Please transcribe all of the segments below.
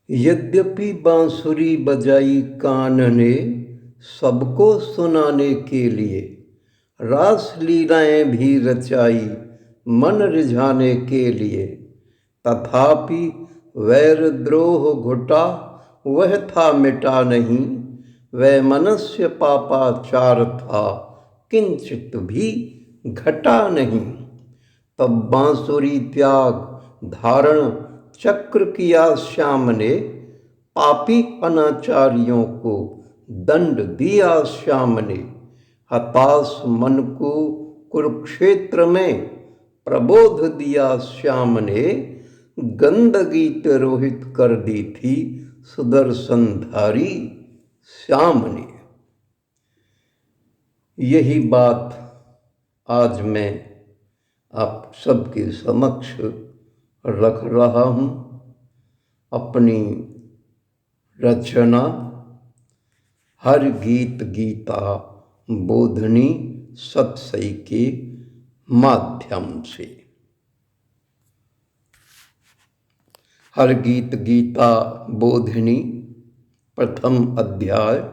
यद्यपि बांसुरी बजाई कान ने सबको सुनाने के लिए, रास लीलाएं भी रचाई मन रिझाने के लिए, तथापि वैर द्रोह घुटा वह था मिटा नहीं। वह मनुष्य पापाचार था किंचित भी घटा नहीं। तब बांसुरी त्याग धारण चक्र किया श्याम ने, पापी अनाचारियों को दंड दिया श्याम ने। हताश मन को कुरुक्षेत्र में प्रबोध दिया श्याम ने, गंदगी तिरोहित कर दी थी सुदर्शनधारी श्याम ने। यही बात आज मैं आप सबके समक्ष रख रहा हूँ। अपनी रचना हर गीत गीता बोधनी सतसई के माध्यम से। हर गीत गीता बोधनी प्रथम अध्याय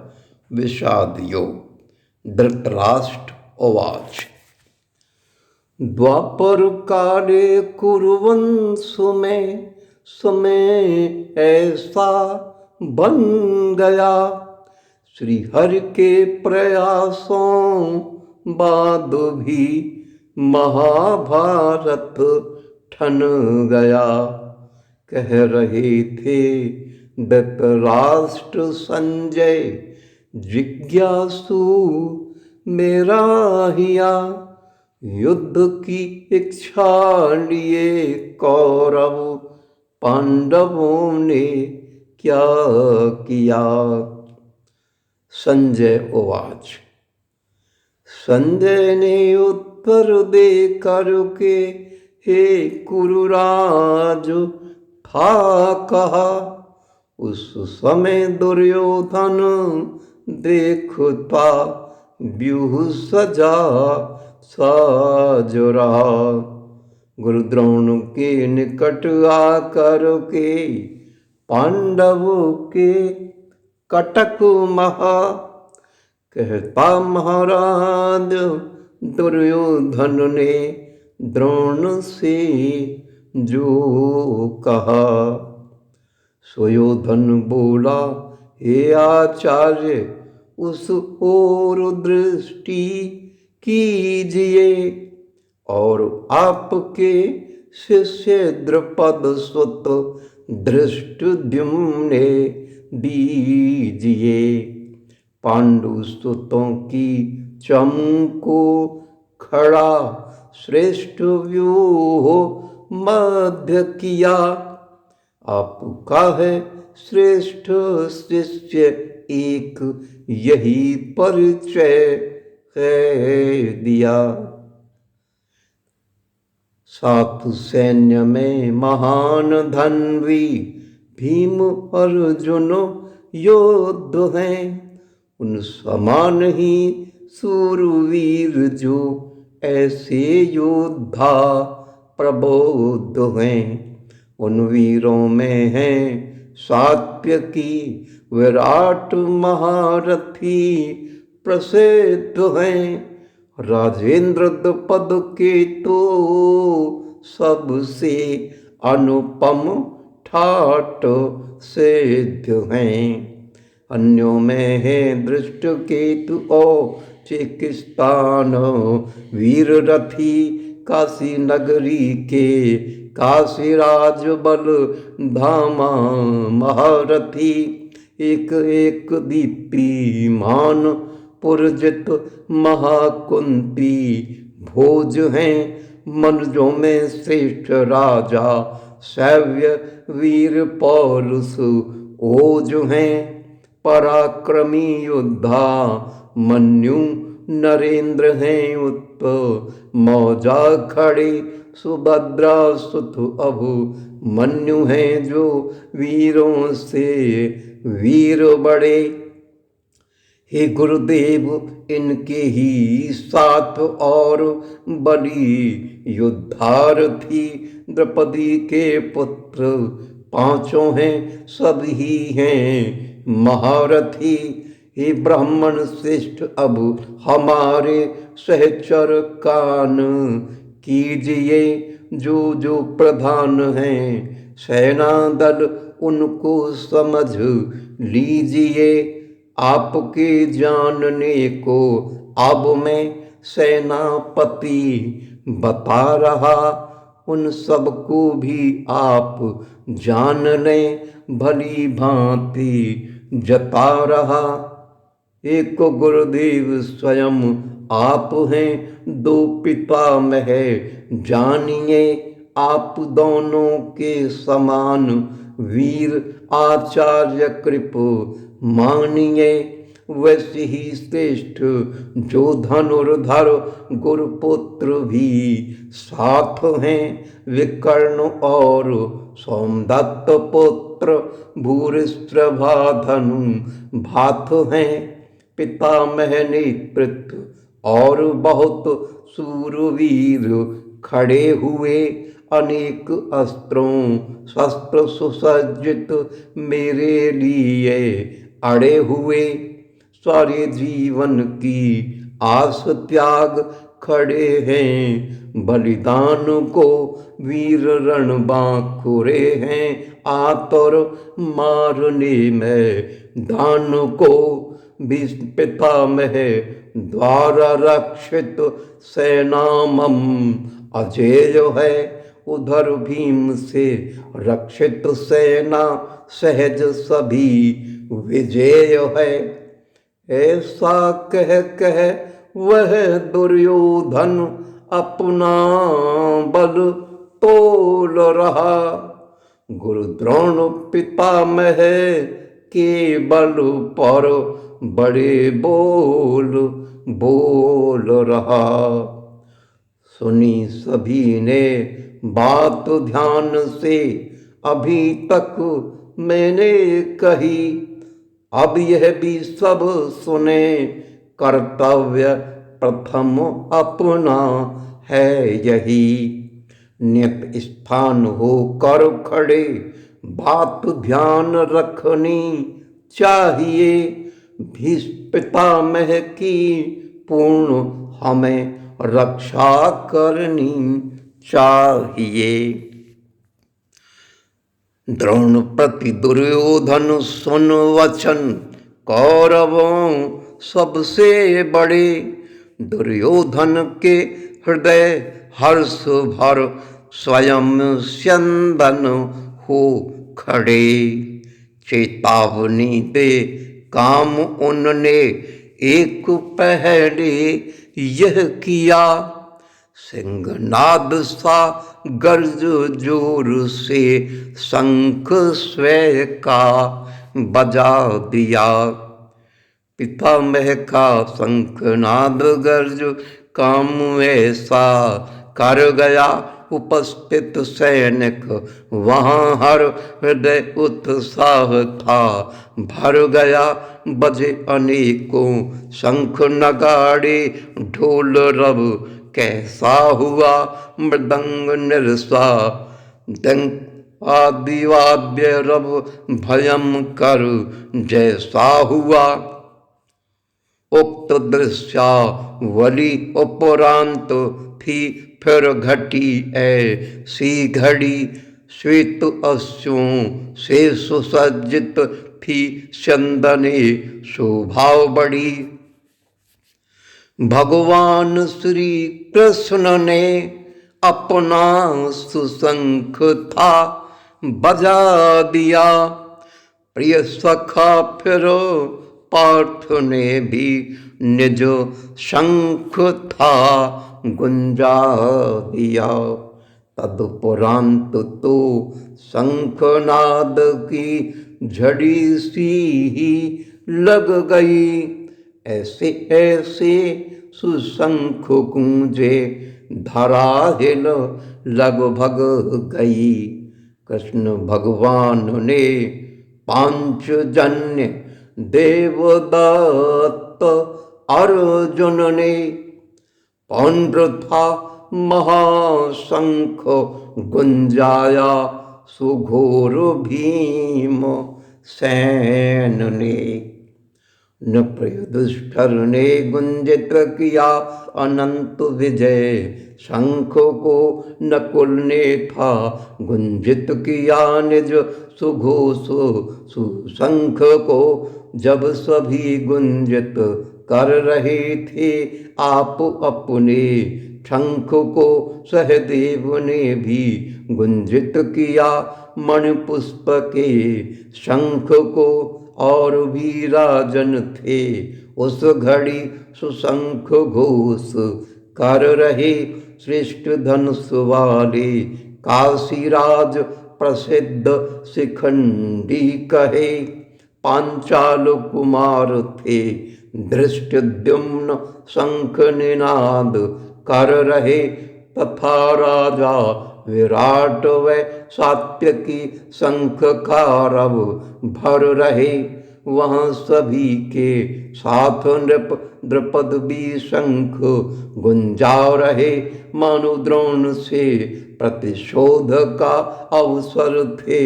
विषाद योग। धृतराष्ट्र उवाच। द्वापर काले कुरुवंशु में समय ऐसा बन गया, श्री हरि के प्रयासों बाद भी महाभारत ठन गया। कह रहे थे धृतराष्ट्र संजय, जिज्ञासु मेरा हिया, युद्ध की इच्छा लिए कौरव पांडवों ने क्या किया। संजय उवाच। संजय ने उत्तर दे करके, हे कुरुराज था कहा, उस समय दुर्योधन देखता व्यूह सजा साज रहा। गुरु द्रोण के निकट आकर के पांडव के कटक महा, कहता महाराज दुर्योधन ने द्रोण से जो कहा। सुयोधन बोला, हे आचार्य उस ओर दृष्टि कीजिए, और आपके शिष्य द्रुपद सुत धृष्टद्युम्न दीजिए। पांडु सुतों की चमको खड़ा श्रेष्ठ व्यूह मध्य किया, आपका है श्रेष्ठ शिष्य एक यही परिचय है दिया। सात सैन्य में महान धन्वी भीम अर्जुन योद्ध हैं, उन समान ही सूरवीर जो ऐसे योद्धा प्रबोध हैं। उन वीरों में हैं सात्यकी विराट महारथी प्रसिद्ध हैं, राजेंद्र द्रुपद के तो सबसे अनुपम ठाट सिद्ध हैं। अन्यों में है धृष्टकेतु और चिकिस्तान वीर रथी, काशी नगरी के काशीराज बल धामा महारथी। एक एक दीप्तिमान पुरजित महाकुंती भोज हैं, मनुजों में श्रेष्ठ राजा शैव्य वीर पौरुष ओज हैं। पराक्रमी योद्धा मन्यु नरेंद्र हैं, उत्त मौजा खड़े सुभद्रा सुत अभु मन्यु हैं, जो वीरों से वीर बड़े। हे गुरुदेव इनके ही साथ और बड़ी योद्धार थी, द्रौपदी के पुत्र पांचों हैं सब ही हैं महारथी। हे ब्राह्मण श्रेष्ठ अब हमारे सहचर कान कीजिए, जो जो प्रधान हैं सेना दल उनको समझ लीजिए। आपके जानने को अब मैं सेनापति बता रहा, उन सबको भी आप जान लें भली भांति जता रहा। एक गुरुदेव स्वयं आप हैं, दो पितामह जानिए। आप दोनों के समान वीर आचार्य कृप मानिए। वैसे ही श्रेष्ठ जो धनुर्धर गुरुपुत्र भी साथ हैं, विकर्ण और सोमदत्त पुत्र भूरिश्रभाधनु भात हैं। पितामह नेतृत्व और बहुत सूरवीर खड़े हुए, अनेक अस्त्रों शस्त्र सुसज्जित मेरे लिए अड़े हुए। सारे जीवन की आस त्याग खड़े हैं बलिदान को, वीर रण बांकुरे हैं आतुर मारने में दान को। पितामह द्वारा रक्षित सेना मम अजेय है, उधर भीम से रक्षित सेना सहज सभी विजय है। ऐसा कह कह वह दुर्योधन अपना बल तोल रहा, गुरु द्रोण पितामह के बल पर बड़े बोल बोल रहा। सुनी सभी ने बात ध्यान से, अभी तक मैंने कही, अब यह भी सब सुने। कर्तव्य प्रथम अपना है यही, नियत स्थान होकर खड़े बात ध्यान रखनी चाहिए। भीष्म पितामह की पूर्ण हमें रक्षा करनी चाहिए। द्रोण प्रति दुर्योधन सुन वचन, कौरवों सबसे बड़े। दुर्योधन के हृदय हर्ष भर स्वयं स्यंदन हो खड़े। चेतावनी दे काम उनने एक पहले यह किया, सिंहनाद सा गर्ज जोर से शंख स्वय का बजा दिया। पितामह का शंखनाद गर्ज काम ऐसा कर गया, उपस्थित सैनिक वहाँ हर हृदय उत्साह था भर गया। बजे अनेकों शंख नगाड़े ढोल रब कैसा हुआ, मृदंग निरसा डंक आदि वाद्य रब भयंकर जैसा हुआ। उक्त दृश्यावली उपरांत थी फिर घटी ऐसी घड़ी, श्वेत अश्वों से सुसज्जित थी चंदने शोभा बड़ी। भगवान श्री कृष्ण ने अपना सुशंख था बजा दिया, प्रिय सखा फिर पार्थ ने भी निज शंख था गुंजा दिया। तदुपरांत तो शंखनाद की झड़ी सी ही लग गई, ऐसे ऐसे सुशंख गूंजे धरा हिल लगभग गई। कृष्ण भगवान ने पांचजन्य देवदत्त अर्जुन ने पौंड्र था महाशंख गुंजाया, सुघोर भीम सैन ने। नृपयुधिष्ठिर ने गुंजित किया अनंत विजय, शंख को नकुल ने था गुंजित किया निज सुघोष। सुशंख को जब सभी गुंजित कर रहे थे आप अपने, शंख को सहदेव ने भी गुंजित किया मणिपुष्प के शंख को। और भी राजन थे उस घड़ी सुशंख घोष कर रहे, श्रेष्ठ धनुष वाले काशीराज प्रसिद्ध शिखंडी कहे। पांचाल कुमार थे धृष्टद्युम्न शंख निनाद कर रहे, तथा राजा विराट व सात्यकी शंख कारव भर रहे। वहाँ सभी के साथ नृप द्रुपद भी शंख गुंजा रहे, मानो द्रोण से प्रतिशोध का अवसर थे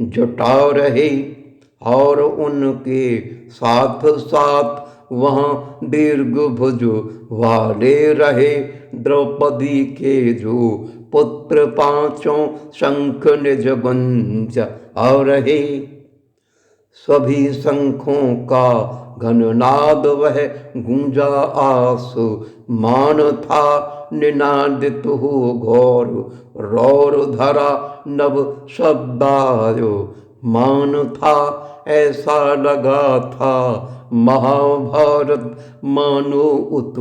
जुटा रहे। और उनके साथ साथ वहाँ दीर्घ भुज वाले रहे द्रौपदी के जो पुत्र पांचों शंख निज गुंज और रहे। सभी शंखों का घननाद वह गूंजा आसु मान था, निनादित हो घोर रौर धरा नव शब्दायो मान था। ऐसा लगा था महाभारत मानो उत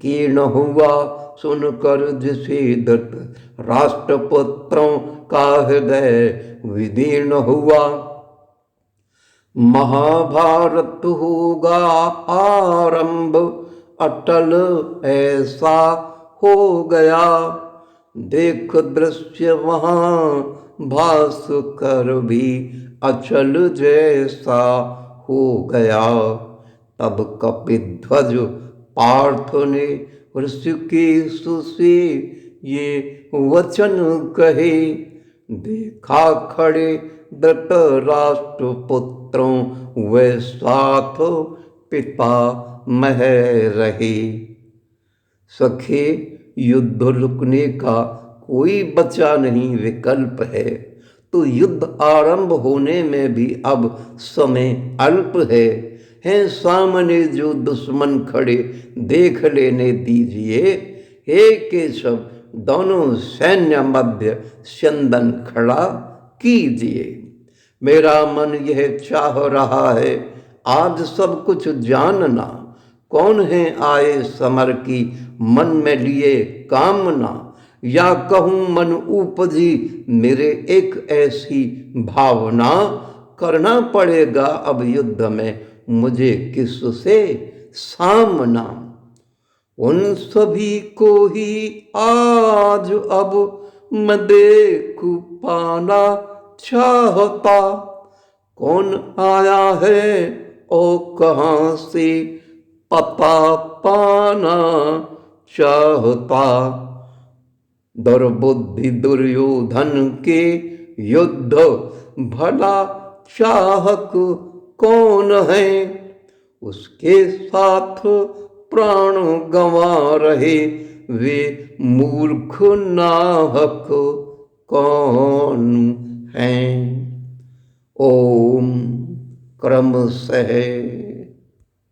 कीर्ण हुआ, सुनकर जिसे धृत राष्ट्रपुत्रों का हृदय विदीर्ण हुआ। महाभारत होगा आरंभ अटल ऐसा हो गया, देख दृश्य वहाँ भास्कर भी अचल जैसा हो गया। तब कपिध्वज पार्थ ने ऋषिकेश से ये वचन कहे, देखा खड़े धृतराष्ट्र पुत्रों वे साथ पिता मह रहे। सखे, युद्ध रुकने का कोई बचा नहीं विकल्प है, तो युद्ध आरंभ होने में भी अब समय अल्प है। हैं सामने जो दुश्मन खड़े देख लेने दीजिए। हे केशव, दोनों सैन्य मध्य स्यंदन खड़ा कीजिए। मेरा मन यह चाह रहा है आज सब कुछ जानना, कौन है आए समर की मन में लिए कामना। या कहूँ मन उपजी मेरे एक ऐसी भावना, करना पड़ेगा अब युद्ध में मुझे किससे सामना। उन सभी को ही आज अब मैं देख पाना चाहता, कौन आया है और कहाँ से पता पाना चाहता। दुर्बुद्धि दुर्योधन के युद्ध भला चाहक कौन है, उसके साथ प्राण गंवा रहे वे मूर्ख नाहक कौन हैं। ओम क्रमशः